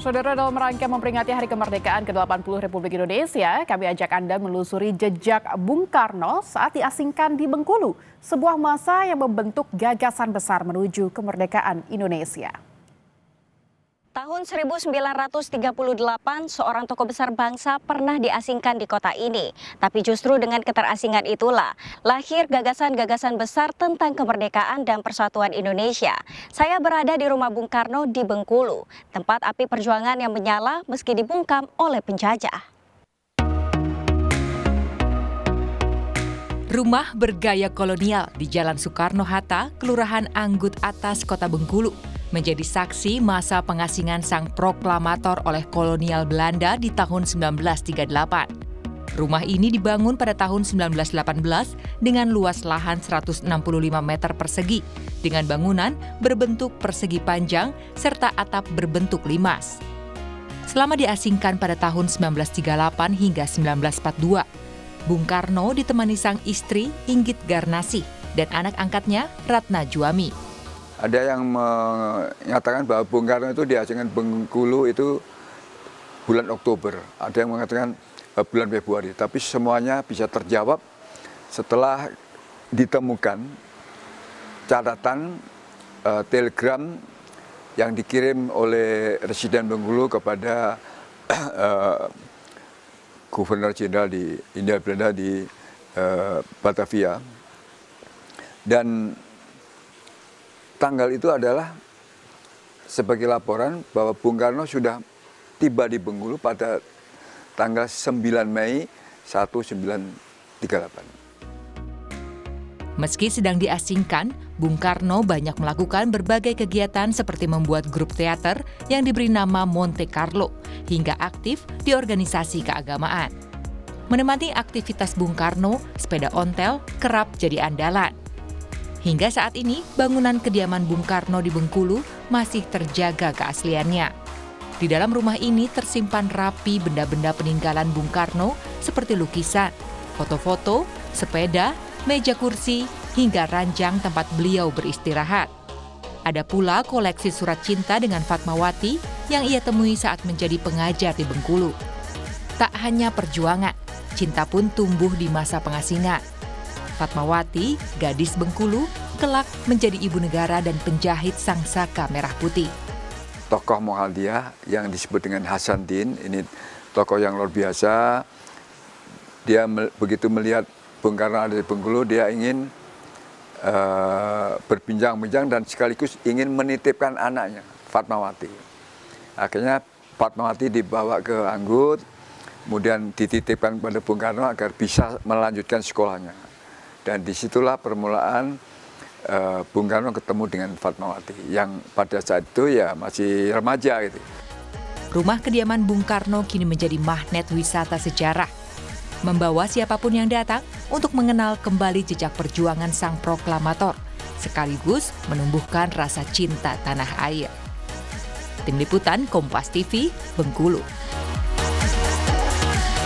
Saudara, dalam rangka memperingati Hari Kemerdekaan ke-80 Republik Indonesia, kami ajak Anda menelusuri jejak Bung Karno saat diasingkan di Bengkulu, sebuah masa yang membentuk gagasan besar menuju kemerdekaan Indonesia. Tahun 1938, seorang tokoh besar bangsa pernah diasingkan di kota ini. Tapi justru dengan keterasingan itulah lahir gagasan-gagasan besar tentang kemerdekaan dan persatuan Indonesia. Saya berada di rumah Bung Karno di Bengkulu, tempat api perjuangan yang menyala meski dibungkam oleh penjajah. Rumah bergaya kolonial di Jalan Soekarno-Hatta, Kelurahan Anggut Atas, Kota Bengkulu, menjadi saksi masa pengasingan sang proklamator oleh kolonial Belanda di tahun 1938. Rumah ini dibangun pada tahun 1918 dengan luas lahan 165 meter persegi, dengan bangunan berbentuk persegi panjang serta atap berbentuk limas. Selama diasingkan pada tahun 1938 hingga 1942, Bung Karno ditemani sang istri Inggit Garnasih dan anak angkatnya Ratna Juami. Ada yang menyatakan bahwa Bung Karno itu diasingkan Bengkulu itu bulan Oktober. Ada yang mengatakan bulan Februari. Tapi semuanya bisa terjawab setelah ditemukan catatan telegram yang dikirim oleh Residen Bengkulu kepada Gubernur Jenderal di Hindia Belanda di Batavia. Dan tanggal itu adalah sebagai laporan bahwa Bung Karno sudah tiba di Bengkulu pada tanggal 9 Mei 1938. Meski sedang diasingkan, Bung Karno banyak melakukan berbagai kegiatan seperti membuat grup teater yang diberi nama Monte Carlo, hingga aktif di organisasi keagamaan. Menemani aktivitas Bung Karno, sepeda ontel kerap jadi andalan. Hingga saat ini, bangunan kediaman Bung Karno di Bengkulu masih terjaga keasliannya. Di dalam rumah ini tersimpan rapi benda-benda peninggalan Bung Karno seperti lukisan, foto-foto, sepeda, meja kursi, hingga ranjang tempat beliau beristirahat. Ada pula koleksi surat cinta dengan Fatmawati yang ia temui saat menjadi pengajar di Bengkulu. Tak hanya perjuangan, cinta pun tumbuh di masa pengasingan. Fatmawati, gadis Bengkulu, kelak menjadi ibu negara dan penjahit sangsaka merah putih. Tokoh Muhammadiyah yang disebut dengan Hasanuddin, ini tokoh yang luar biasa. Dia begitu melihat Bung Karno ada di Bengkulu, dia ingin berbincang-bincang dan sekaligus ingin menitipkan anaknya, Fatmawati. Akhirnya Fatmawati dibawa ke Anggut, kemudian dititipkan kepada Bung Karno agar bisa melanjutkan sekolahnya. Dan disitulah permulaan Bung Karno ketemu dengan Fatmawati yang pada saat itu ya masih remaja gitu. Rumah kediaman Bung Karno kini menjadi magnet wisata sejarah, membawa siapapun yang datang untuk mengenal kembali jejak perjuangan sang proklamator, sekaligus menumbuhkan rasa cinta tanah air. Tim Liputan Kompas TV, Bengkulu.